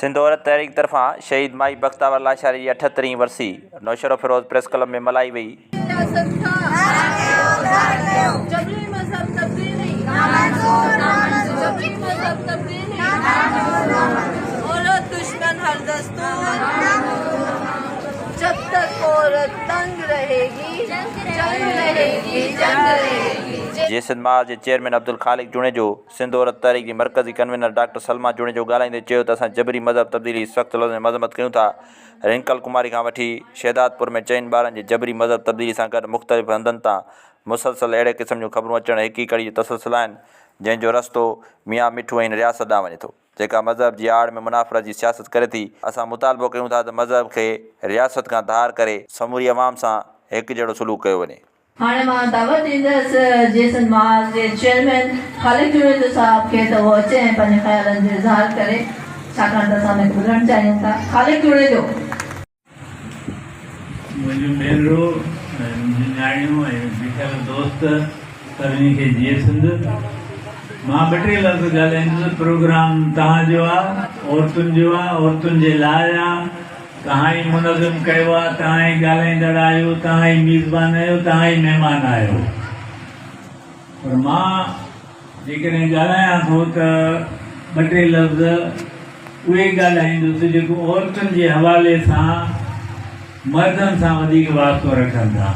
सिंध औरत तहरीक तरफ़ां शहीद माई बख्तावर लाशारी जी 78वीं वरसी नौशरो फिरोज़ प्रेस क्लब में मल्हाई वई। जब तक औरत तंग रहेगी जंग रहेगी जंग रहेगी। जेसिन माल जे चेयरमैन अब्दुल खालिक जुणेजो सिंध औरत तहरीक जी मरकज़ी कन्वीनर डॉक्टर सलमा जुणेजो ॻाल्हाईंदे चयो त असां जबरी मज़हब तब्दीली सख़्तु लफ़्ज़ में मज़म्मत कयूं था। रिंकल कुमारी खां वठी शहदादपुर में 4 ॿारनि जे जबरी मज़हब तब्दीली सां गॾु मुख़्तलिफ़ हंधनि तां मुसलसल अहिड़े क़िस्म जूं ख़बरूं अचणु हिक ई कड़ी जो तसलसल आहिनि जंहिंजो रस्तो मियां मिठू ऐं रियासत ॾांहुं वञे थो, जेका मज़हब जी आड़ में मुनाफ़रत जी सियासत करे थी। असां मुतालबो कयूं था त मज़हब खे रियासत खां धार करे समूरी अवाम सां हिकु जहिड़ो सलूक कयो वञे। हाणे मां दावत ॾींदसि जेसिन माल जे चेयरमैन खालिक जुणेजो साहब खे त उहो अचे ऐं पंहिंजे ख़्यालनि जो इज़हार करे, छाकाणि त असां हिकु ॿुधणु चाहियूं था। खालिक जुणेजो। मुंहिंजो भेनरूं नियाणियूं ऐं बीठल दोस्त सभिनी खे जीए सिंध। मां 2-3 लफ़्ज़ ॻाल्हाईंदुसि। प्रोग्राम तव्हांजो आहे, औरतुनि जो आहे, औरतुनि जे लाइ आहे। तव्हां ई मुनज़िम कयो आहे, तव्हां ई ॻाल्हाईंदड़ आहियो, तव्हां ई मेज़बान आहियो, तव्हां ई महिमान आहियो। पर मां जेकॾहिं ॻाल्हायां थो त 2-3 लफ़्ज़ उहे ॻाल्हाईंदुसि जेको औरतुनि जे हवाले सां मर्दनि सां वधीक वास्तो रखनि था।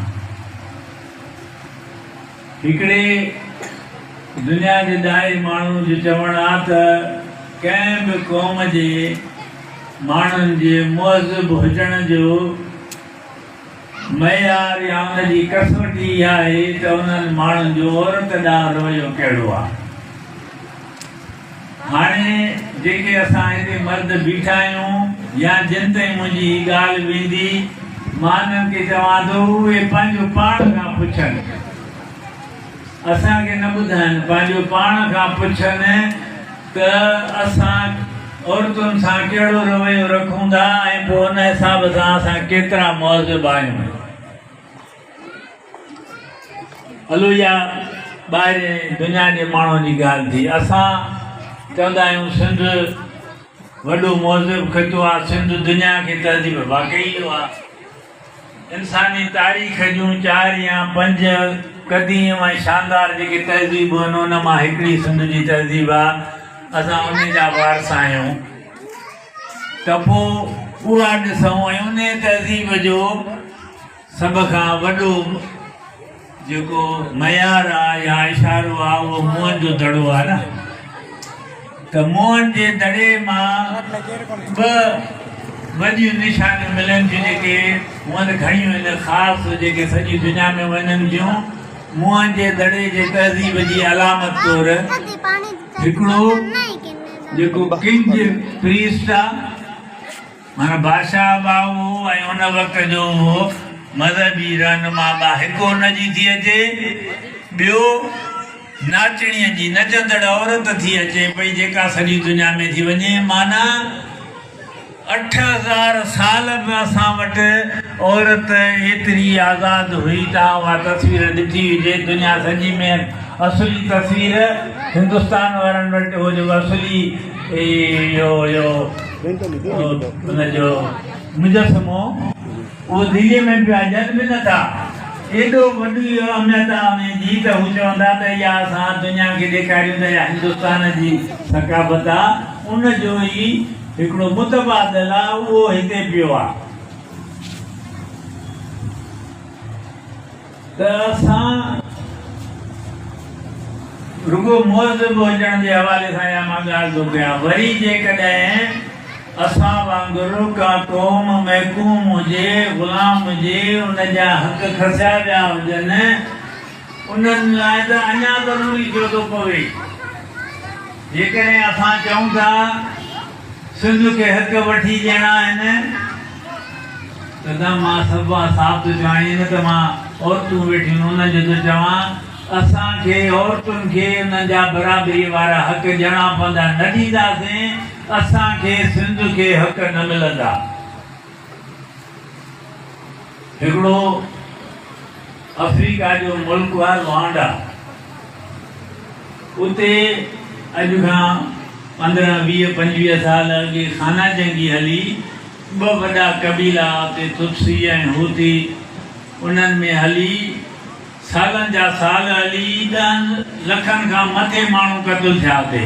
हिकिड़े दुनिया जे ॾाहे माण्हू जो चवणु आहे त कंहिं बि क़ौम जे माण्हुनि जे मुहज़िब हुजण जो मयार या उनजी कसोटी आहे त उन्हनि माण्हुनि जो औरत ॾांहुं रवैयो कहिड़ो आहे। हाणे जेके असां हिते मर्द बीठा आहियूं या जिन ताईं मुंहिंजी ॻाल्हि वेंदी, मां हिननि खे चवां थो उहे पंहिंजो पाण खां पुछनि, असांखे न ॿुधाइनि, पंहिंजो पाण खां पुछनि त असां औरतुनि सां कहिड़ो रवैयो रखूं था ऐं पोइ हुन हिसाब सां असां केतिरा मुहज़िब आहियूं। हलो इहा ॿाहिरि दुनिया जे माण्हुनि जी ॻाल्हि थी। असां चवंदा आहियूं सिंध वॾो मुहज़िब ख़ितो आहे, सिंध दुनिया खे तहज़ीब वाक़ई इहो आहे। इंसानी तारीख़ जूं 4 या 5 क़दीम ऐं शानदार जेके तहज़ीबूं आहिनि उन मां हिकिड़ी सिंध जी तहज़ीब आहे। असां उन जा वारस आहियूं त पोइ उहा ॾिसूं ऐं उन तहज़ीब जो सभ खां वॾो जेको मयार आहे या इशारो आहे उहो मुंहं जो दड़ो आहे न। त मुंहं जे दड़े मां 2 वॾियूं निशानियूं मिलनि थियूं जेके हूअं त घणियूं आहिनि, ख़ासि जेके सॼी दुनिया में वञनि थियूं। मुंहं जे दड़े जे तहज़ीब जी अलामत तौरु हिकिड़ो जेको किंग प्रीस्ट आहे, माना बादशाह बाबू ऐं उन वक़्त जो उहो मज़हबी रहनुमा बा हिकु हुनजी थी अचे, ॿियो नाचणीअ जी नचंदड़ औरत थी अचे पई जेका सॼी दुनिया में थी वञे। माना 8000 साल बि असां वटि औरत एतिरी आज़ादु हुई। तव्हां उहा तस्वीर ॾिठी हुजे, दुनिया सॼी में असुली तस्वीर हिंदुस्तान वारनि वटि हो जेको असुली हुनजो मुजस्समो उहो दिल्लीअ में पिया ॼण बि नथा। एॾो वॾी अहमियत आहे उनजी त हू चवंदा त इहा असां दुनिया खे ॾेखारियूं त इहा हिंदुस्तान जी सकाफ़त आहे। उनजो ई हिकिड़ो मुतबादिल आहे, उहो हिते पियो आहे। त असां रुगो मुहज़िब हुजण जे हवाले सां या मां ॻाल्हि थो कयां। वरी जेकॾहिं असां वांगुरु का क़ौम महकूम हुजे, ग़ुलाम हुजे, उन जा हक़ खसिया विया हुजनि, उन्हनि लाइ त अञा ज़रूरी थियो थो पवे। जेकॾहिं असां चऊं था सिंध खे हक़ वठी ॾियणा आहिनि त मां सभु साफ़ थो चवां त मां औरतूं वेठियूं उनजो थो चवां असांखे औरतुनि खे उन्हनि जा बराबरी वारा हक़ ॾियणा पवंदा। न ॾींदासीं असांखे सिंध खे हक़ न मिलंदा। हिकिड़ो अफ्रीका जो मुल्क आहे रुवांडा, उते अॼु खां 15-20-25 साल अॻे खाना जंगी हली, 2 वॾा कबीला हुते तुत्सी ऐं हूती, उन्हनि में हली सालनि जा साल हली 10 लखनि खां मथे माण्हू क़तल थिया हुते।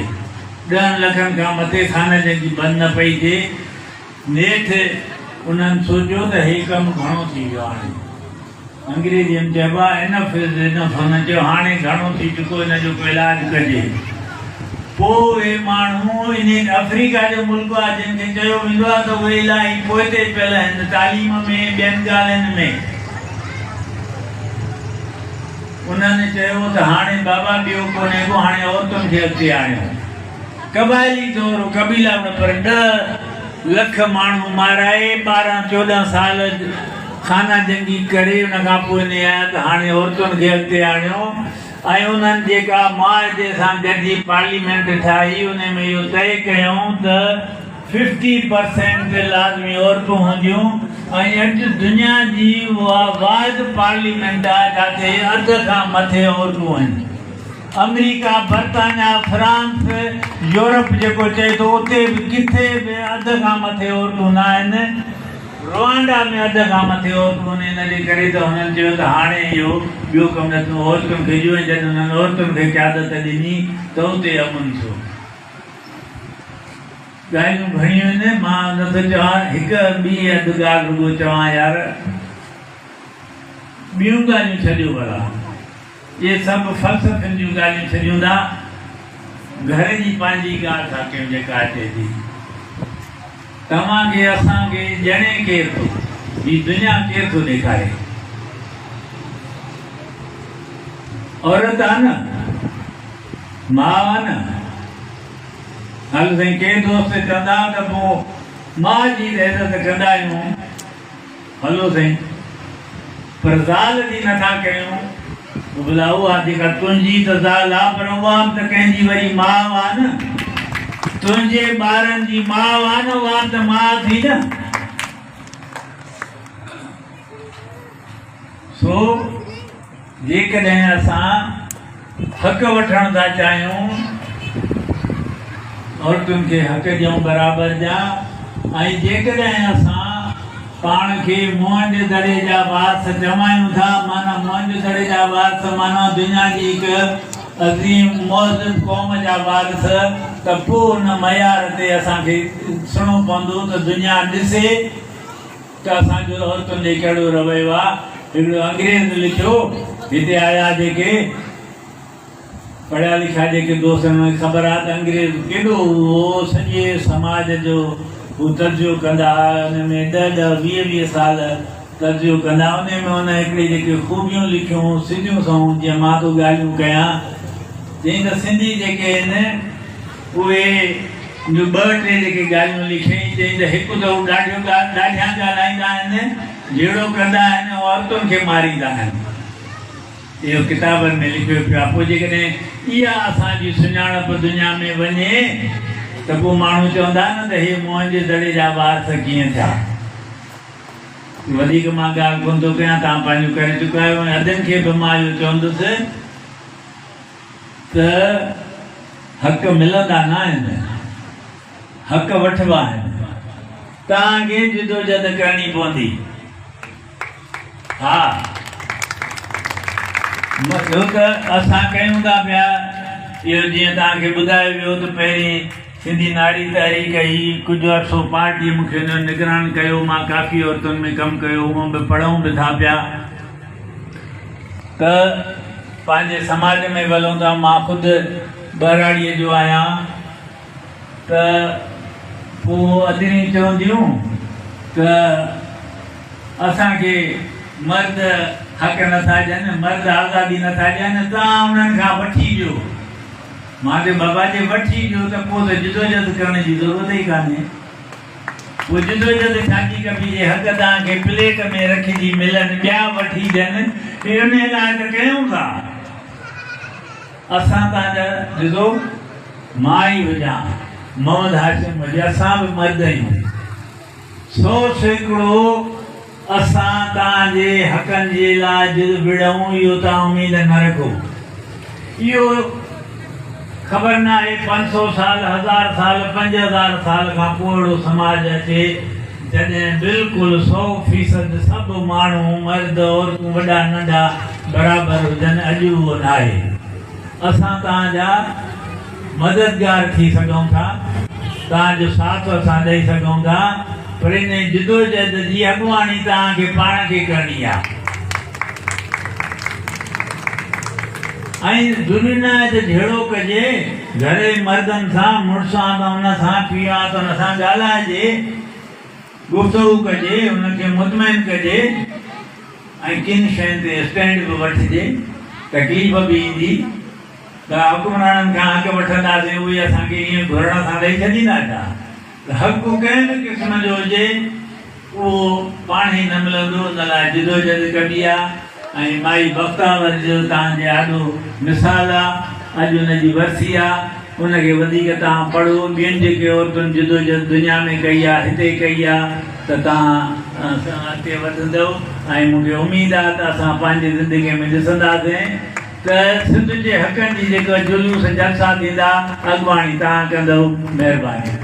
10 लखनि खां मथे खाना जंगी बंदि न पई थिए। नेठि उन्हनि सोचियो त हे कमु घणो थी वियो हाणे। अंग्रेजीअ में चइबो आहे इनफ इज़ इनफ। हुन चयो हाणे घणो थी चुको, हिन जो कोई इलाजु कजे। पोइ उहे माण्हू इन अफ्रीका जो मुल्क आहे जंहिंखे चयो वेंदो आहे त उहे इलाही पोइते पियल आहिनि तालीम में, ॿियनि ॻाल्हियुनि में। उन्हनि चयो त हाणे बाबा ॿियो कोन्हे को, हाणे औरतुनि खे अॻिते आणियो। कबाइली तौरु कबीला में पर 10 लख माण्हू माराए, 12-14 साल खाना जंगी करे, उन खां पोइ इन आया त हाणे औरतुनि खे अॻिते आणियो। ऐं उन्हनि जेका मुआहिदे सां गॾिजी पार्लियामेंट ठाही, उन में इहो तय कयूं त 50% लाज़मी औरतूं हूंदियूं। ऐं अॼु दुनिया जी उहा वाहिद पार्लियामेंट आहे जिते अध खां मथे औरतूं आहिनि। अमेरिका, बर्तानिया, फ्रांस, यूरोप जेको चए थो उते बि किथे बि अध खां मथे औरतूं न आहिनि। रुवांडा में अध खां मथे औरतूं आहिनि। इन जे करे त हुननि चयो त हाणे इहो ॿियो कमु न थियो, औरतुनि खे ॾियो। जॾहिं हुननि औरतुनि खे क़यादत ॾिनी त उते अमन थियो। ॻाल्हियूं घणियूं आहिनि, मां नथो चवां, हिकु ॿी अधु ॻाल्हि रुॻो चवां यार, ॿियूं ॻाल्हियूं छॾियो भला, इहे सभु फ़लसफ़नि जूं ॻाल्हियूं छॾियूं था। घर जी पंहिंजी ॻाल्हि था कयूं जेका अचे थी। तव्हांखे असांखे ॼणे केरु थो, हीअ दुनिया केरु थो ॾेखारे? औरत आहे न, माउ आहे न। हल साईं, कंहिं दोस्त चवंदा त पोइ माउ जी इज़त कंदा आहियूं, हलो साईं, पर ज़ाल जी नथा कयूं। भला उहा जेका तुंहिंजी त ज़ाल आहे, पर उहा त कंहिंजी वरी माउ आहे न। तुंहिंजे ॿारनि जी माउ आहे न, उहा त माउ थी न। सो जेकॾहिं असां हक़ वठण था चाहियूं, औरतुनि खे हक़ ॾियूं बराबरि जा, ऐं जेकॾहिं असां पाण खे मुंहं जे दड़े जा वारस चवायूं था, माना मुंहं जे दड़े जा वारस माना दुनिया जी हिकु अज़ीम मौजूद क़ौम जा वारस, त पोइ हुन मयार ते असांखे ॾिसणो पवंदो त दुनिया ॾिसे त असांजो औरतुनि जे कहिड़ो रवैयो आहे। हिकिड़ो अंग्रेज़ लिखियो, हिते आया जेके पढ़िया लिखिया जेके दोस्तनि में ख़बर आहे त अंग्रेज़ केॾो उहो सॼे समाज जो हू तर्जुमो कंदा, हुन में 10-20 साल तर्जुमो कंदा। उन में हुन हिकिड़ी जेके ख़ूबियूं लिखियूं सिंधियूं सऊं, जीअं मां तो ॻाल्हियूं कयां, चई त सिंधी जेके आहिनि उहे जो 2-3 जेके ॻाल्हियूं लिखियईं, चई त हिकु त हू ॾाढिया ॻाल्हाईंदा आहिनि, जहिड़ो कंदा आहिनि, औरतुनि खे मारींदा आहिनि। इहो किताबनि में लिखियो पियो आहे। पोइ जेकॾहिं इहा असांजी सुञाणप दुनिया में वञे त पोइ माण्हू चवंदा न त हे मुंहं जे दड़े जा वारस कीअं थिया। वधीक मां ॻाल्हि कोन थो कयां, तव्हां पंहिंजो करे चुका आहियो। अधनि खे बि मां इहो चवंदुसि त हक़ मिलंदा न आहिनि, हक़ वठिबा आहिनि। तव्हांखे जिदोजहद करणी पवंदी। हा, ॿियो त असां कयूं था पिया इहो, जीअं तव्हांखे ॿुधायो वियो त पहिरीं सिंधी नारी तहरीक ही कुझु अर्सो पार्टी मूंखे हुन निगरान कयो। मां काफ़ी औरतुनि में कमु कयो, हूअं बि पढ़ूं बि था पिया त पंहिंजे समाज में वलूं था। मां ख़ुदि बहिराड़ीअ जो आहियां, त पोइ अदरियूं चवंदियूं त असांखे मर्द हक़ नथा ॾियनि, मर्द आज़ादी नथा ॾियनि, तव्हां उन्हनि खां वठी ॾियो। मां चयो बाबा जे वठी ॾियो त पोइ त जिदोजहद करण जी ज़रूरत ई कान्हे। पोइ जिदोजहद छाजी कबी जे हक़ तव्हांखे प्लेट में रखिजी मिलनि, ॿिया वठी ॾियनि, उन लाइ त कयूं था। असां तव्हांजा ॾिसो, मां ई हुजां, मोहम्मद हाशिम हुजे, असां बि मर्द आहियूं। 100% असां तव्हांजे हक़नि जे लाइ जिद विड़ूं, इहो तव्हां उमेद न रखो। इहो ख़बर न आहे 500 साल 1000 साल 5000 साल खां पोइ अहिड़ो समाज अचे जॾहिं बिल्कुलु 100% सभु माण्हू मर्द औरतूं वॾा नंढा बराबरि हुजनि। अॼु उहो न आहे। असां तव्हांजा मददगार थी सघूं था, तव्हांजो साथ असां ॾेई सघूं था, पर इन जिदोजहद जी अॻुवाणी तव्हांखे पाण खे करणी आहे। ऐं दुनिया ते जहिड़ो कजे, घरे मर्दनि सां मुड़ुस सां त हुन सां पीउ आहे त हुन सां ॻाल्हाइजे, गुफ़्तगू कजे, हुनखे मुतमइन कजे ऐं किन शयुनि ते स्टैंड बि वठिजे। तकलीफ़ बि ईंदी त हुकुमराननि खां हक़ वठंदासीं, उहे असांखे ईअं घुरण सां ॾेई छॾींदा छा? त हक़ कंहिं बि क़िस्म जो हुजे उहो पाण ई न मिलंदो। उन लाइ जिदोजहद कबी आहे। ऐं माई बख़्तावर जो तव्हांजे ॾाढो मिसाल आहे। अॼु हुनजी वरसी आहे, उनखे वधीक तव्हां पढ़ो। ॿियनि जेके औरतुनि जिदोजहद दुनिया में कई आहे, हिते कई आहे, त तव्हां अॻिते वधंदव। ऐं मूंखे उमेदु आहे त असां पंहिंजी ज़िंदगीअ में ॾिसंदासीं त सिंध जे हक़नि जी जेका जुलूस जलसा थींदा, अॻुवाणी तव्हां कंदव। महिरबानी।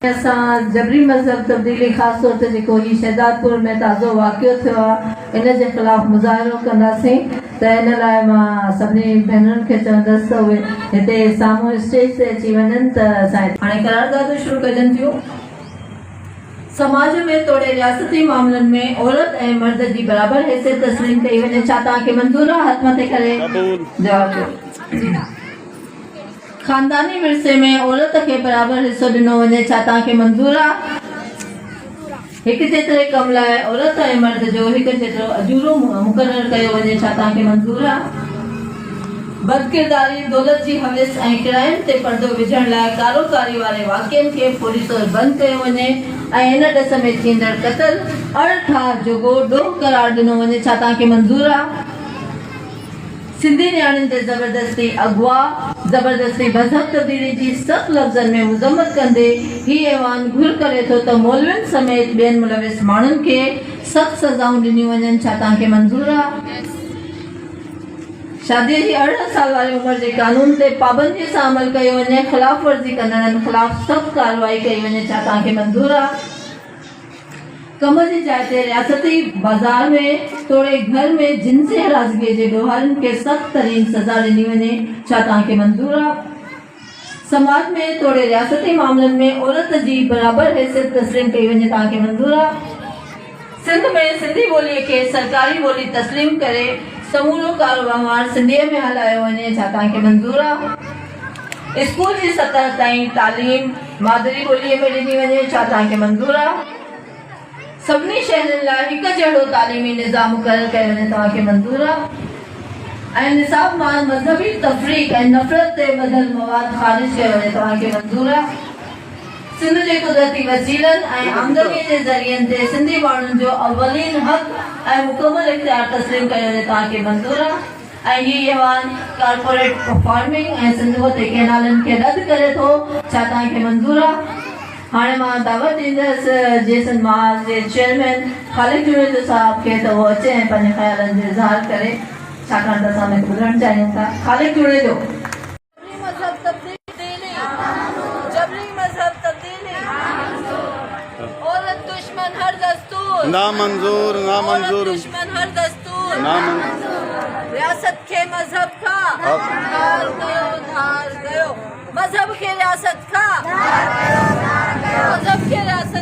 असां जबरी मज़हब तब्दीली ख़ासि तौर ते जेको ही शहदादपुर में ताज़ो वाक़ियो थियो आहे, इन जे ख़िलाफ़ मुज़ाहिरो कंदासीं। त इन लाइ मां सभिनी भेनरुनि खे चवंदसि त उहे हिते साम्हूं स्टेज ते अची वञनि। त असां हाणे करारदादूं शुरू कजनि थियूं। समाज में तोड़े रियासती मामलनि में औरत ऐं मर्द जी बराबरि हैसियत तस्लीम कई वञे। छा तव्हांखे मंज़ूर आहे? हथ मथे करे जवाब ॾियो। खानदानी विरसे में औरत खे बराबरि हिसो ॾिनो वञे। छा तव्हांखे मंज़ूर आहे? हिकु जेतिरे कम लाइ औरत ऐं मर्द जो हिकु जेतिरो अजूरो मुक़ररु कयो वञे। छा तव्हांखे मंज़ूर आहे? बदकिरदारी, दौलत जी हविस ऐं किरायनि ते पर्दो विझण लाइ कारोकारी वारे वाक़िअनि खे फौरी तौर बंदि कयो वञे ऐं हिन ॾस में थींदड़ क़तल अणठाह जोॻो ॾोह करार ॾिनो वञे। छा तव्हांखे मंज़ूर आहे? सिंधी नियाणियुनि ते ज़बरदस्ती अगवा, ज़बरदस्ती मज़हब तब्दीली जी सख़्त लफ़्ज़नि में मुज़म्मत कंदे हीउ ऐवान घुर करे थो त मौलवियुनि समेत ॿियनि मुलविस माण्हुनि खे सख़्त सज़ाऊं ॾिनियूं वञनि। छा तव्हांखे मंज़ूर आहे? शादीअ जी 18 साल वारी उमिरि जे कानून ते पाबंदीअ सां अमल कयो वञे। ख़िलाफ़ वर्ज़ी कंदड़नि ख़िलाफ़ सख़्त कार्रवाई कई वञे। छा तव्हांखे मंज़ूर आहे? कम जी जाइ ते रियासती बाज़ार में तोड़े घर में जिन्सी हरासगीअ जे ॾोहारियुनि खे सख़्त तरीन सज़ा ॾिनी वञे। छा तव्हांखे मंज़ूर आहे? समाज में तोड़े रियासती मामलनि में औरत जी बराबरि हैसियत तस्लीम कई वञे। तव्हांखे मंज़ूर आहे? सिंध में सिंधी ॿोलीअ खे सरकारी ॿोली तस्लीम करे समूरो कारोबार सिंधीअ में हलायो वञे। छा तव्हांखे मंज़ूर आहे? स्कूल जी सतह ताईं तालीम मादरी ॿोलीअ में ॾिनी वञे। छा तव्हांखे मंज़ूर आहे? सभिनी शहरनि लाइ हिकु जहिड़ो तालीमी निज़ाम मुक़ररु कयो वञे। तव्हांखे मंज़ूर आहे? ऐं निसाब मां मज़हबी तफ़रीक़ ऐं नफ़रत ते ॿधल मवाद ख़ारिज कयो वञे। तव्हांखे मंज़ूर आहे? सिंध जे कुदरती वसीलनि ऐं आमदनीअ जे ज़रियनि ते सिंधी माण्हुनि जो अवलीन हक़ ऐं मुकमल इख़्तियार तस्लीम कयो वञे। तव्हांखे मंज़ूर आहे? ऐं हीउ ऐवान कॉर्पोरेट फार्मिंग ऐं सिंधूअ ते केनालनि खे रद्द करे थो। छा तव्हांखे मंज़ूर आहे? हाणे मां दावत ॾींदसि जेसन माल जे चेयरमैन ख़ालिद जुनैद साहब खे त उहो अचे ऐं पंहिंजे ख़्यालनि जो इज़हार करे, छाकाणि त असां हुनखे ॿुधणु चाहियूं था। ख़ालिद जुनैद औरत दुश्मन हर दस्तूर ना मंजूर, ना मंजूर, दुश्मन हर दस्तूर ना मंजूर। रियासत खे मज़हब खां धार कयो। मज़हब खे रियासत खां मज़हब खे रियासत